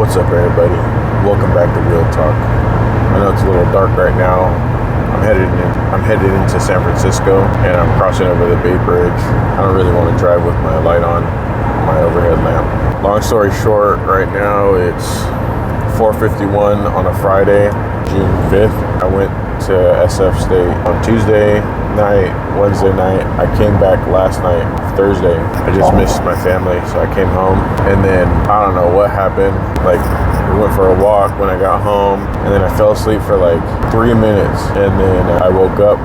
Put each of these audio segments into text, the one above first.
What's up, everybody? Welcome back to Real Talk. I know it's a little dark right now. I'm headed into San Francisco, and I'm crossing over the Bay Bridge. I don't really want to drive with my light on, my overhead lamp. Long story short, right now it's 4:51 on a Friday, June 5th. I went to SF State on Tuesday night, Wednesday night. I came back last night, Thursday. I just missed my family, so I came home, and then I don't know what happened. Like, we went for a walk when I got home, and then I fell asleep for like 3 minutes, and then I woke up.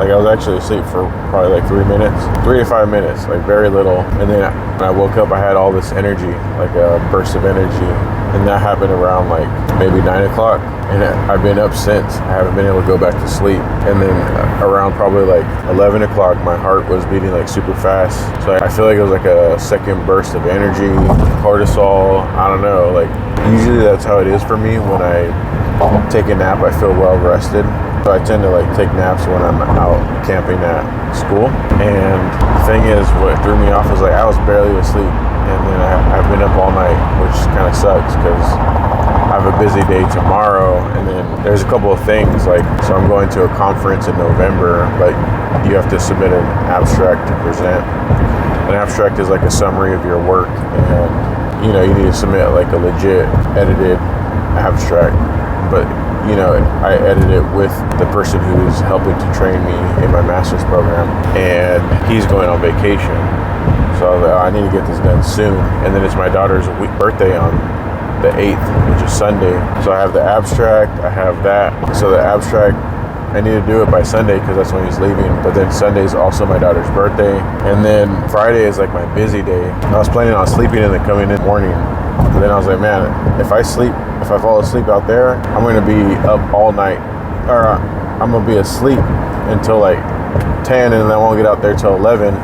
Like, I was actually asleep for probably like 3 minutes, 3 to 5 minutes, like very little. And then when I woke up, I had all this energy, like a burst of energy. And that happened around like maybe 9 o'clock. And I've been up since. I haven't been able to go back to sleep. And then around probably like 11 o'clock, my heart was beating like super fast. So I feel like it was like a second burst of energy, cortisol. I don't know. Like, usually that's how it is for me. When I take a nap, I feel well rested. So I tend to like take naps when I'm out camping at school. And the thing is, what threw me off was like I was barely asleep. And then I've been up all night, which kind of sucks because I have a busy day tomorrow. And then there's a couple of things, like, so I'm going to a conference in November, but you have to submit an abstract to present. An abstract is like a summary of your work, and you need to submit like a legit edited abstract. But I edit it with the person who's helping to train me in my master's program, and he's going on vacation. So I was like, I need to get this done soon. And then it's my daughter's birthday on the 8th, which is Sunday. So I have the abstract, I have that. So the abstract, I need to do it by Sunday because that's when he's leaving. But then Sunday is also my daughter's birthday. And then Friday is like my busy day. I was planning on sleeping and then coming in the morning. But then I was like, man, if I fall asleep out there, I'm going to be up all night. Or I'm going to be asleep until like 10, and then I won't get out there till 11.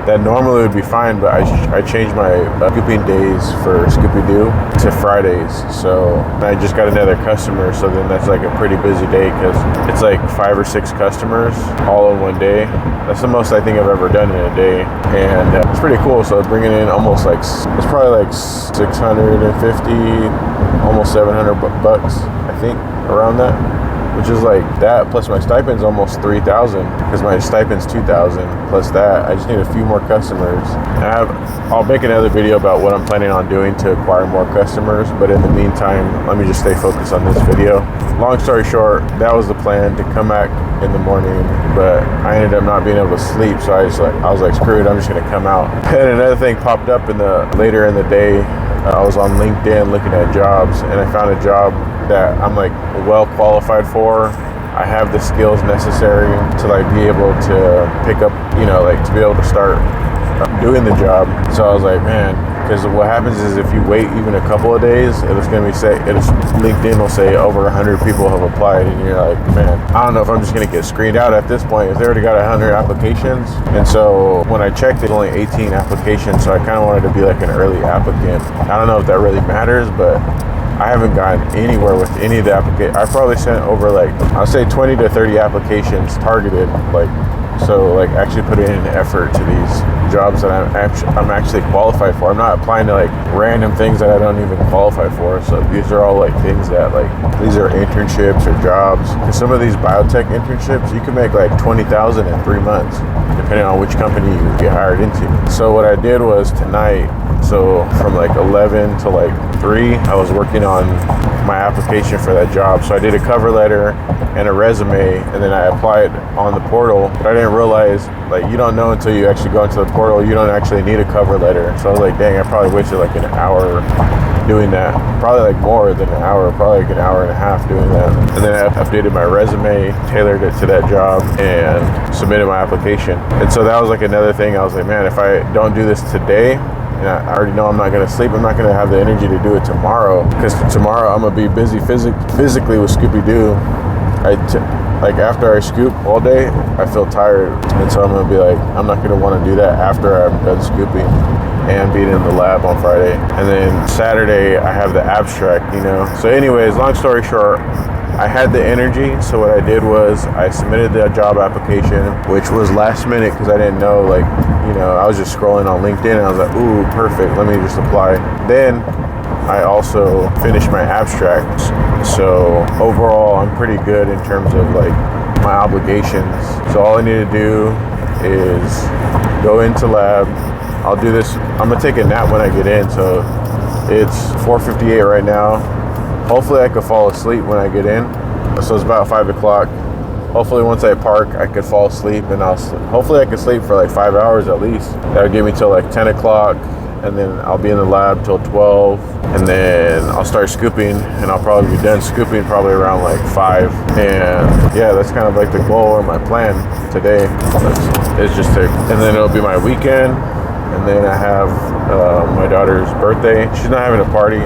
That normally would be fine, but I changed my scooping days for Scooby-Doo to Fridays. So I just got another customer, so then that's like a pretty busy day because it's like 5 or 6 customers all in one day. That's the most I think I've ever done in a day, and it's pretty cool. So bringing in almost like, it's probably like 650, almost 700 bucks, I think, around that. Which is like that, plus my stipend's almost $3,000, because my stipend's $2,000, plus that. I just need a few more customers. I'll make another video about what I'm planning on doing to acquire more customers, but in the meantime, let me just stay focused on this video. Long story short, that was the plan, to come back in the morning, but I ended up not being able to sleep, so I was like, screw it, I'm just gonna come out. And another thing popped up later in the day. I was on LinkedIn looking at jobs, and I found a job that I'm like well qualified for. I have the skills necessary to like be able to pick up, to be able to start doing the job. So I was like, man, because what happens is if you wait even a couple of days, LinkedIn will say over 100 people have applied, and you're like, man, I don't know if I'm just gonna get screened out at this point. If they already got 100 applications, and so when I checked, there's only 18 applications, so I kind of wanted to be like an early applicant. I don't know if that really matters, but I haven't gotten anywhere with any of the applications. I probably sent over like, I'll say 20 to 30 applications targeted, so actually putting in effort to these jobs that I'm actually qualified for. I'm not applying to like random things that I don't even qualify for. So these are all like things that these are internships or jobs. Because some of these biotech internships, you can make like $20,000 in 3 months, depending on which company you get hired into. So what I did was tonight, so from like 11 to like 3, I was working on my application for that job. So I did a cover letter and a resume, and then I applied on the portal. But I didn't realize, you don't know until you actually go into the portal, you don't actually need a cover letter. So I was like, dang, I probably wasted like an hour doing that. Probably like more than an hour, probably like an hour and a half doing that. And then I updated my resume, tailored it to that job, and submitted my application. And so that was like another thing. I was like, man, if I don't do this today, and I already know I'm not going to sleep, I'm not going to have the energy to do it tomorrow, because tomorrow I'm going to be busy physically with Scooby-Doo. After I scoop all day, I feel tired, and so I'm going to be like, I'm not going to want to do that after I'm done scooping and being in the lab on Friday. And then Saturday, I have the abstract, So anyways, long story short, I had the energy, so what I did was I submitted the job application, which was last minute because I didn't know, I was just scrolling on LinkedIn, and I was like, ooh, perfect, let me just apply. Then I also finished my abstracts. So overall, I'm pretty good in terms of like my obligations. So all I need to do is go into lab. I'll do this. I'm gonna take a nap when I get in. So it's 4:58 right now. Hopefully I could fall asleep when I get in. So it's about 5 o'clock. Hopefully once I park, I could fall asleep, and hopefully I can sleep for like 5 hours at least. That'll give me till like 10 o'clock, and then I'll be in the lab till 12, and then I'll start scooping, and I'll probably be done scooping probably around like 5. And yeah, that's kind of like the goal or my plan today. It's just and then it'll be my weekend, and then I have my daughter's birthday. She's not having a party.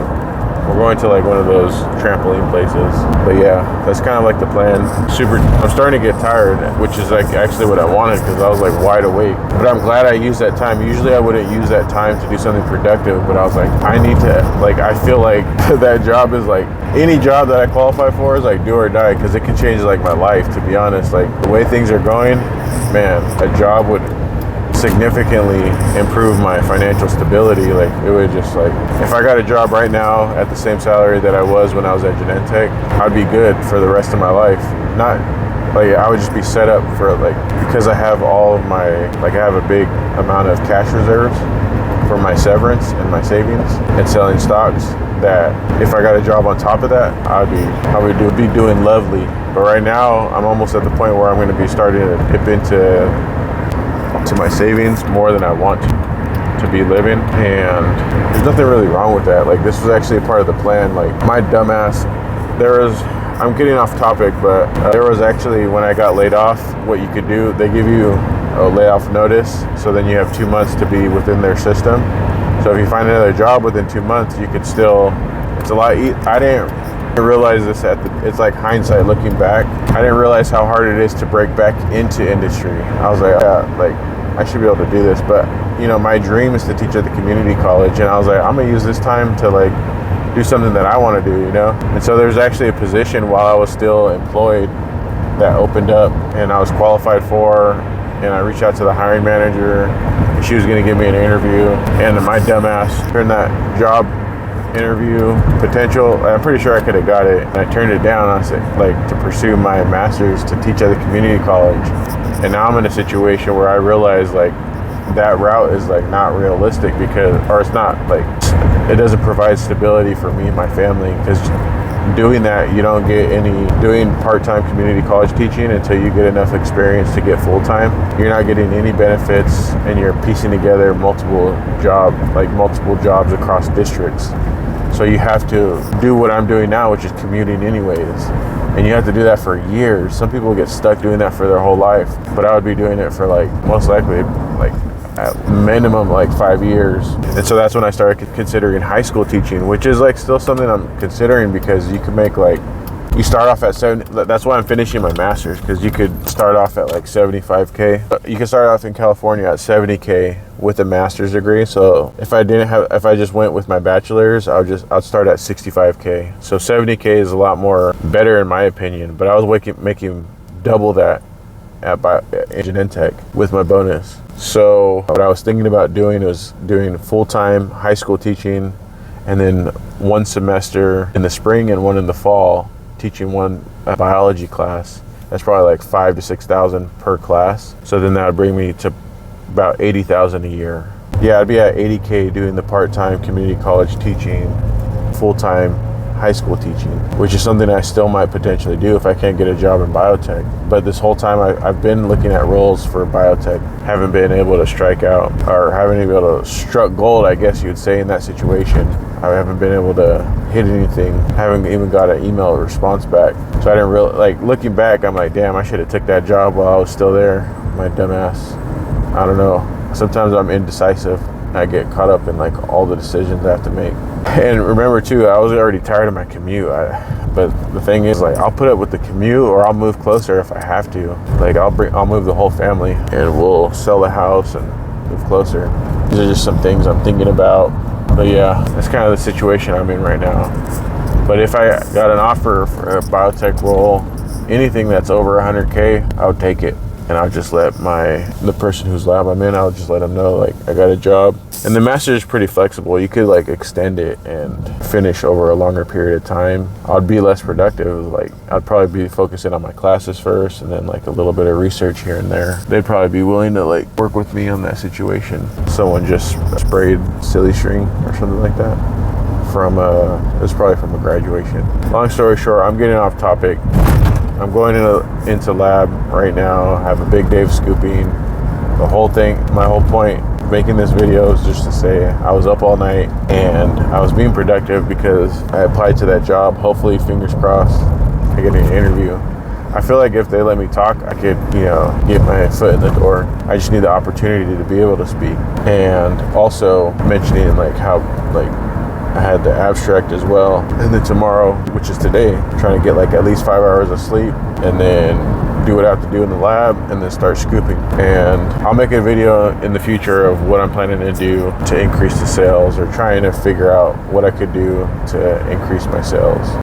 We're going to like one of those trampoline places. But yeah, that's kind of like the plan. I'm starting to get tired, which is like actually what I wanted, because I was like wide awake. But I'm glad I used that time. Usually I wouldn't use that time to do something productive, but I was like, I need to, like, I feel like that job is like, any job that I qualify for is like do or die, because it can change like my life, to be honest. Like the way things are going, man, a job would significantly improve my financial stability. Like it would just like, if I got a job right now at the same salary that I was when I was at Genentech, I'd be good for the rest of my life. Not like, I would just be set up for like, because I have all of my, like I have a big amount of cash reserves for my severance and my savings and selling stocks, that if I got a job on top of that, I would be doing lovely. But right now I'm almost at the point where I'm going to be starting to dip into my savings more than I want to be living, and there's nothing really wrong with that. Like this was actually a part of the plan. Like my dumbass, I'm getting off topic, but there was actually, when I got laid off, what you could do, they give you a layoff notice, so then you have 2 months to be within their system. So if you find another job within 2 months, you could still, it's a lot I didn't realize this it's like hindsight looking back. I didn't realize how hard it is to break back into industry. I was like, yeah, like I should be able to do this. But you know, my dream is to teach at the community college, and I was like, I'm gonna use this time to like do something that I want to do, you know. And so there's actually a position while I was still employed that opened up, and I was qualified for, and I reached out to the hiring manager, and she was gonna give me an interview, and my dumbass turned that job interview potential. I'm pretty sure I could have got it, and I turned it down. I said, like, to pursue my master's to teach at the community college. And now I'm in a situation where I realize like that route is like not realistic, or it's not like, it doesn't provide stability for me and my family, because doing that, you don't get doing part-time community college teaching until you get enough experience to get full-time. You're not getting any benefits, and you're piecing together multiple jobs across districts. So you have to do what I'm doing now, which is commuting anyways. And you have to do that for years. Some people get stuck doing that for their whole life, but I would be doing it for like, most likely, like at minimum like 5 years. And so that's when I started considering high school teaching, which is like still something I'm considering, because you can make like, you start off at 70. That's why I'm finishing my master's, because you could start off at like 75K. You can start off in California at 70K with a master's degree. So if I just went with my bachelor's, I'd start at 65K. So 70K is a lot more better in my opinion. But I was making double that at Genentech with my bonus. So what I was thinking about doing was doing full-time high school teaching, and then 1 semester in the spring and 1 in the fall, teaching a biology class. That's probably like $5,000 to $6,000 per class. So then that would bring me to about $80,000 a year. Yeah, I'd be at 80K doing the part-time community college teaching, full-time high school teaching, which is something I still might potentially do if I can't get a job in biotech. But this whole time I've been looking at roles for biotech, haven't been able to strike out, or haven't been able to struck gold, I guess you'd say, in that situation. I haven't been able to hit anything. Haven't even got an email response back. So I didn't really, like, looking back, I'm like, damn, I should have took that job while I was still there. My dumbass. I don't know. Sometimes I'm indecisive. I get caught up in like all the decisions I have to make. And remember too, I was already tired of my commute. But the thing is, like, I'll put up with the commute, or I'll move closer if I have to. Like, I'll move the whole family, and we'll sell the house and move closer. These are just some things I'm thinking about. But yeah, that's kind of the situation I'm in right now. But if I got an offer for a biotech role, anything that's over 100K, I would take it. and I'll just let the person whose lab I'm in, I'll just let them know like I got a job. And the master's is pretty flexible. You could like extend it and finish over a longer period of time. I'd be less productive. Like I'd probably be focusing on my classes first, and then like a little bit of research here and there. They'd probably be willing to like work with me on that situation. Someone just sprayed silly string or something like that. It was probably from a graduation. Long story short, I'm getting off topic. I'm going into lab right now. I have a big day of scooping. The whole thing, my whole point of making this video is just to say I was up all night and I was being productive because I applied to that job. Hopefully, fingers crossed, I get an interview. I feel like if they let me talk, I could, get my foot in the door. I just need the opportunity to be able to speak. And also mentioning like how like I had the abstract as well. And then tomorrow, which is today, trying to get like at least 5 hours of sleep and then do what I have to do in the lab and then start scooping. And I'll make a video in the future of what I'm planning to do to increase the sales, or trying to figure out what I could do to increase my sales.